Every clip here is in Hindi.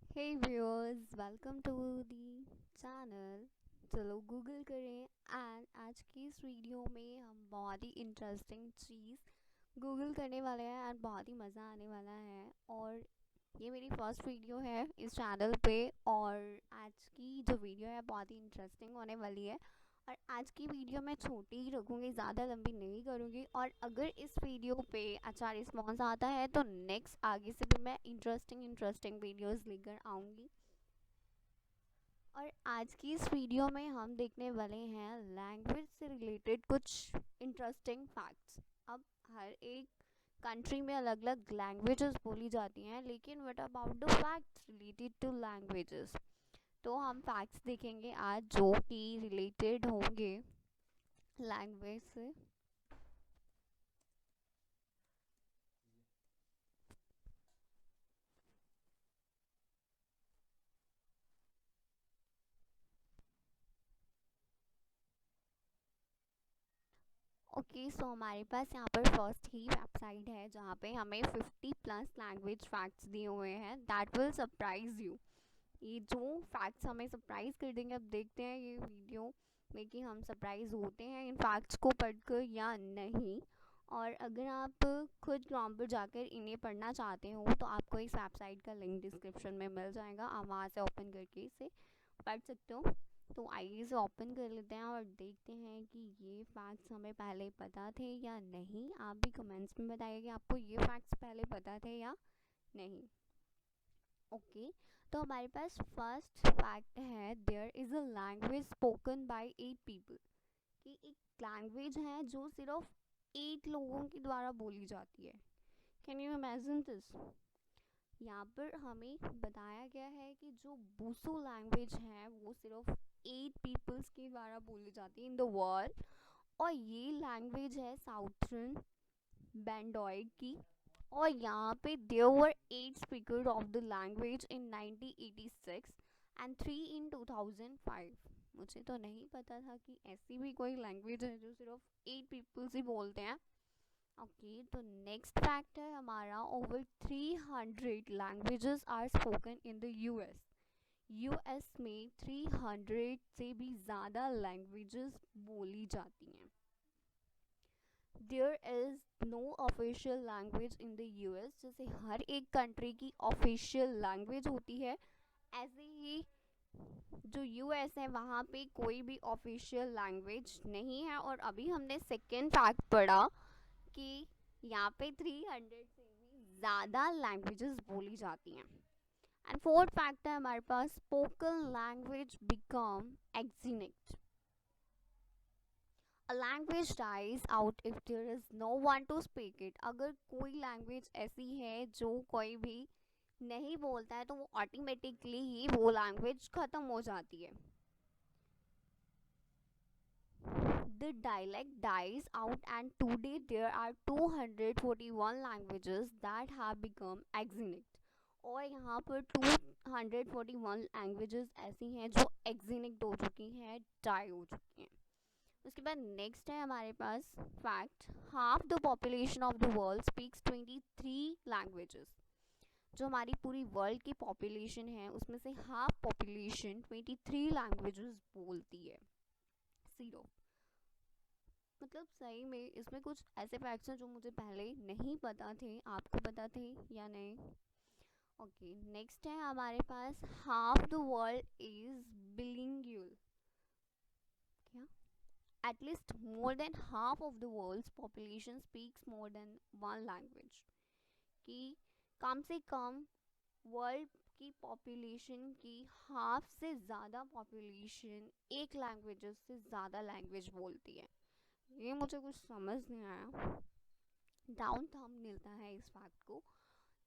Hey viewers, welcome to the channel। चलो गूगल करें एंड आज की इस वीडियो में हम बहुत ही इंटरेस्टिंग चीज़ गूगल करने वाले हैं एंड बहुत ही मज़ा आने वाला है। और ये मेरी फर्स्ट वीडियो है इस चैनल पे और आज की जो वीडियो है बहुत ही इंटरेस्टिंग होने वाली है। और आज की वीडियो मैं छोटी ही रखूँगी, ज़्यादा लंबी नहीं करूँगी। और अगर इस वीडियो पे अच्छा रिस्पॉन्स आता है तो नेक्स्ट आगे से भी मैं इंटरेस्टिंग वीडियोस लेकर आऊँगी। और आज की इस वीडियो में हम देखने वाले हैं लैंग्वेज से रिलेटेड कुछ इंटरेस्टिंग फैक्ट्स। अब हर एक कंट्री में अलग अलग लैंग्वेजेस बोली जाती हैं, लेकिन what about the facts related to languages. तो हम फैक्ट्स देखेंगे आज जो कि रिलेटेड होंगे लैंग्वेज से। ओके सो हमारे पास यहाँ पर फर्स्ट ही वेबसाइट है जहाँ पे हमें 50+ लैंग्वेज फैक्ट्स दिए हुए हैं दैट विल सरप्राइज यू। ये जो फैक्ट्स हमें सरप्राइज कर देंगे, अब देखते हैं ये वीडियो में कि हम सरप्राइज होते हैं इन फैक्ट्स को पढ़कर या नहीं। और अगर आप खुद क्रोम पर जाकर इन्हें पढ़ना चाहते हो तो आपको इस वेबसाइट का लिंक डिस्क्रिप्शन में मिल जाएगा, आप वहाँ से ओपन करके इसे पढ़ सकते हो। तो आइए इसे ओपन कर लेते हैं और देखते हैं कि ये फैक्ट्स हमें पहले पता थे या नहीं। आप भी कमेंट्स में बताइए कि आपको ये फैक्ट्स पहले पता थे या नहीं। ओके तो हमारे पास फर्स्ट फैक्ट है there is a language spoken by 8 people. कि एक लैंग्वेज है जो सिर्फ 8 लोगों के द्वारा बोली जाती है। Can you imagine this. यहाँ पर हमें बताया गया है कि जो बूसो लैंग्वेज है वो सिर्फ 8 पीपल्स के द्वारा बोली जाती है इन द वर्ल्ड। और ये लैंग्वेज है साउथर्न बैंडॉइड की। और यहाँ पे there were 8 speaker of the language in 1986 and 3 in 2005। मुझे तो नहीं पता था कि ऐसी भी कोई लैंग्वेज है जो सिर्फ 8 पीपल्स ही बोलते हैं। ओके तो नेक्स्ट फैक्ट है हमारा over 300 languages are spoken in the US. US में 300 से भी ज़्यादा लैंग्वेजेस बोली जाती हैं। There is no official language in the US. जैसे हर एक कंट्री की ऑफिशियल लैंग्वेज होती है, ऐसे ही जो यूएस है वहाँ पे कोई भी ऑफिशियल लैंग्वेज नहीं है। और अभी हमने सेकेंड फैक्ट पढ़ा कि यहाँ पे 300 से भी ज़्यादा लैंग्वेजेस बोली जाती हैं। एंड फोर्थ फैक्ट है हमारे पास spoken language become extinct. A language dies out if there is no one to speak it। अगर कोई लैंग्वेज ऐसी है जो कोई भी नहीं बोलता है तो वो ऑटोमेटिकली ही वो लैंग्वेज खत्म हो जाती है। The dialect dies out and today there are 241 languages that have become extinct। और यहाँ पर 241 लैंग्वेजेस ऐसी हैं जो एक्सिनेक्ट हो चुकी हैं, डाई हो चुकी हैं। उसके बाद नेक्स्ट है हमारे पास fact half the population of the world speaks 23 languages. जो हमारी पूरी वर्ल्ड की पॉपुलेशन है उसमें से हाफ पॉपुलेशन 23 लैंग्वेजेस बोलती है। जीरो मतलब सही में इसमें कुछ ऐसे फैक्ट्स हैं जो मुझे पहले नहीं पता थे, आपको पता थे या नहीं। ओके नेक्स्ट है हमारे पास हाफ द वर्ल्ड इज बिलिंगुअल। क्या at least more than half of the world's population speaks more than one language। कि कम से कम वर्ल्ड की पॉपुलेशन की हाफ से ज़्यादा पॉपुलेशन एक लैंग्वेजेस से ज़्यादा लैंग्वेज बोलती है। ये मुझे कुछ समझ नहीं आया, डाउन थंब मिलता है इस फैक्ट को।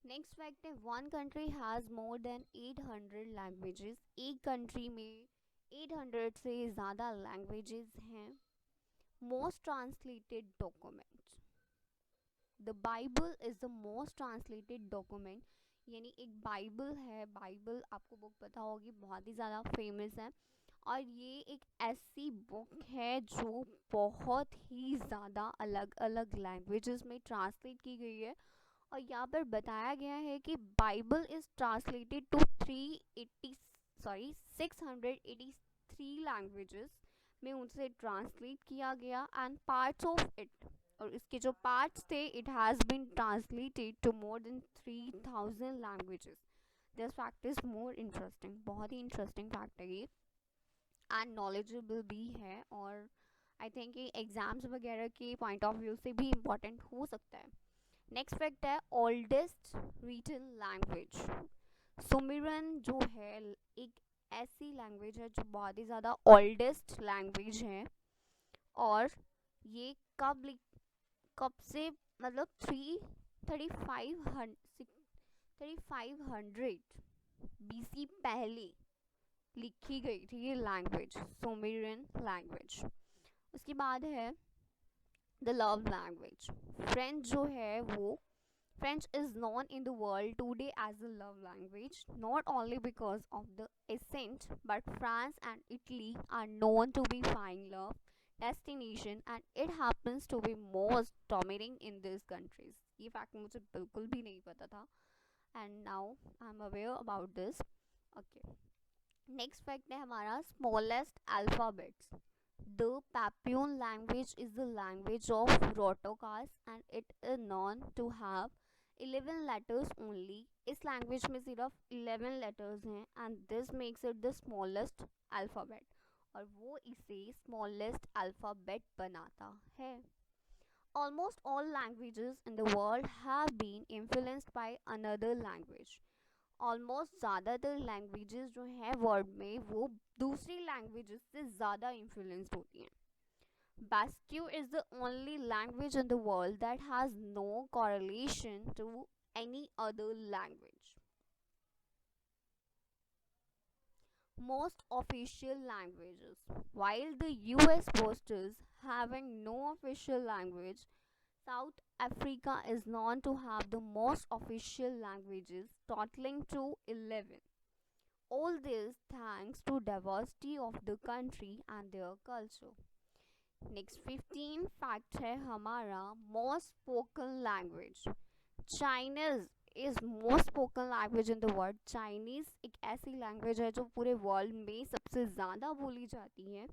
नेक्स्ट फैक्ट है one country has more than 800 languages. एक कंट्री में 800 से ज़्यादा लैंग्वेजेस हैं। Most translated document the Bible is the most translated document. यानी एक बाइबल है, बाइबल आपको बुक पता होगी, बहुत ही ज़्यादा फेमस है। और ये एक ऐसी बुक है जो बहुत ही ज़्यादा अलग अलग लैंग्वेजेस में ट्रांसलेट की गई है। और यहाँ पर बताया गया है कि Bible is translated to 380 sorry 683 languages में उनसे ट्रांसलेट किया गया एंड पार्ट्स ऑफ इट, और इसके जो पार्ट्स थे it has been translated to more than 3000 languages. This fact is more interesting, बहुत ही इंटरेस्टिंग फैक्ट है ये एंड नॉलेजेबल भी है, और आई थिंक ये एग्जाम्स वगैरह के पॉइंट ऑफ व्यू से भी इम्पोर्टेंट हो सकता है. नेक्स्ट फैक्ट है ओल्डेस्ट रिटन लैंग्वेज. सुमिरन जो है एक ऐसी लैंग्वेज है जो बहुत ही ज़्यादा ओल्डेस्ट लैंग्वेज है, और ये कब से मतलब 3500 BC पहले लिखी गई थी ये लैंग्वेज, सुमेरियन लैंग्वेज. उसके बाद है द लव लैंग्वेज. फ्रेंच जो है वो French is known in the world today as a love language, not only because of the accent, but France and Italy are known to be fine love destination, and it happens to be most dominating in these countries. ये fact मुझे बिल्कुल भी नहीं पता था, and now I'm aware about this. Okay. Next fact है हमारा smallest alphabets. The Papuan language is the language of Rotokas, and it is known to have 11 letters only. इस लैंग्वेज में सिर्फ 11 लेटर्स हैं and this makes it the smallest alphabet, और वो इसे स्मॉलेस्ट अल्फ़ाबेट बनाता है. Almost all languages in the world have been influenced by another language. Almost ज़्यादातर लैंग्वेजेस जो हैं वर्ल्ड में वो दूसरी लैंग्वेजेस से ज़्यादा इन्फ्लुएंस्ड होती हैं. Basque is the only language in the world that has no correlation to any other language. Most official languages. While the US boasts having no official language, South Africa is known to have the most official languages, totaling to 11. All this thanks to diversity of the country and their culture. Next 15 fact है हमारा most spoken language. Chinese is most spoken language in the world. Chinese एक ऐसी लैंग्वेज है जो पूरे वर्ल्ड में सबसे ज़्यादा बोली जाती है,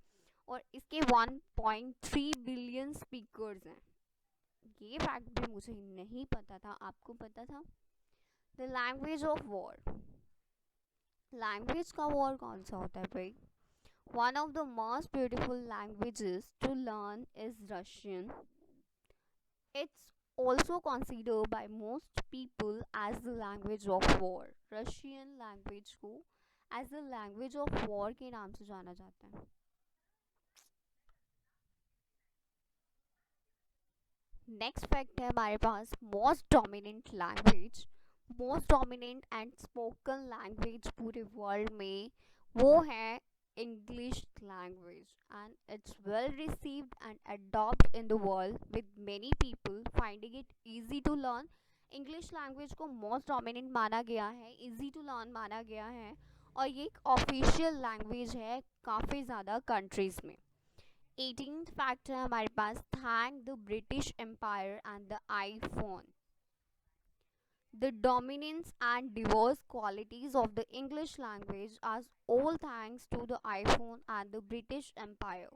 और इसके 1.3 बिलियन स्पीकर्स हैं. ये फैक्ट भी मुझे नहीं पता था, आपको पता था? The language of war. Language का वॉर कौन सा होता है भाई? One of the most beautiful languages to learn is Russian. It's also considered by most people as the language of war. Russian language को as the language of war के नाम से जाना जाता है. Next fact है हमारे पास most dominant language. Most dominant and spoken language पूरे world में वो है English language, and it's well received and adopted in the world, with many people finding it easy to learn. English language को most dominant माना गया है, easy to learn माना गया है, और ये एक official language है काफ़ी ज़्यादा countries में. 18th fact है हमारे पास thank the British Empire and the iPhone. The dominance and diverse qualities of the English language are all thanks to the iPhone and the British Empire.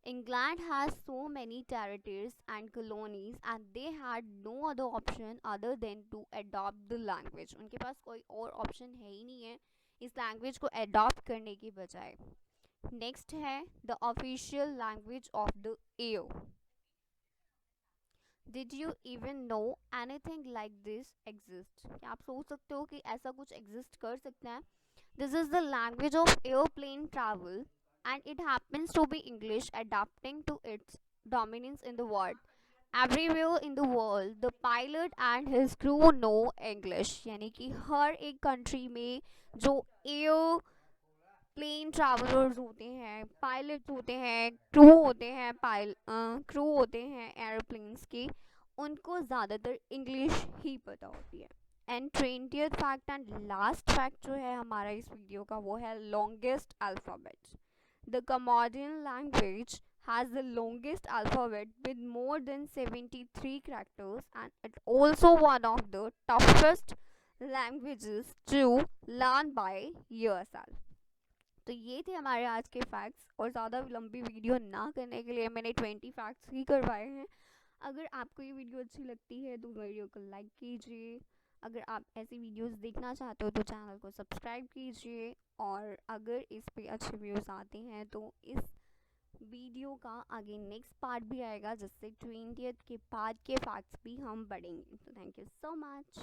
England has so many territories and colonies, and they had no other option other than to adopt the language. उनके पास कोई और ऑप्शन है ही नहीं है इस लैंग्वेज को अडॉप्ट करने की बजाय. नेक्स्ट है the official language of the air. Did you even know anything like this exists? क्या आप सोच सकते हो कि ऐसा कुछ exist कर सकता है? This is the language of airplane travel, and it happens to be English, adapting to its dominance in the world. Everywhere in the world, the pilot and his crew know English. यानी कि हर एक country में जो air प्लेन ट्रैवलर्स होते हैं, पायलट्स होते हैं, क्रू होते हैं एयरप्लेन्स के, उनको ज़्यादातर इंग्लिश ही पता होती है. And 20th fact and last fact जो है हमारा इस वीडियो का वो है longest alphabets. The Cambodian language has the longest alphabet with more than 73 characters, and it's also one of the toughest languages to learn by yourself. तो ये थे हमारे आज के फैक्ट्स, और ज़्यादा लंबी वीडियो ना करने के लिए मैंने 20 फैक्ट्स ही करवाए हैं। अगर आपको ये वीडियो अच्छी लगती है तो वीडियो को लाइक कीजिए। अगर आप ऐसी वीडियोस देखना चाहते हो तो चैनल को सब्सक्राइब कीजिए। और अगर इस पे अच्छे व्यूज़ आते हैं तो इस वीडियो का आगे नेक्स्ट पार्ट भी आएगा, जिससे 20th के बाद के फैक्ट्स भी हम बढ़ेंगे। तो थैंक यू सो मच।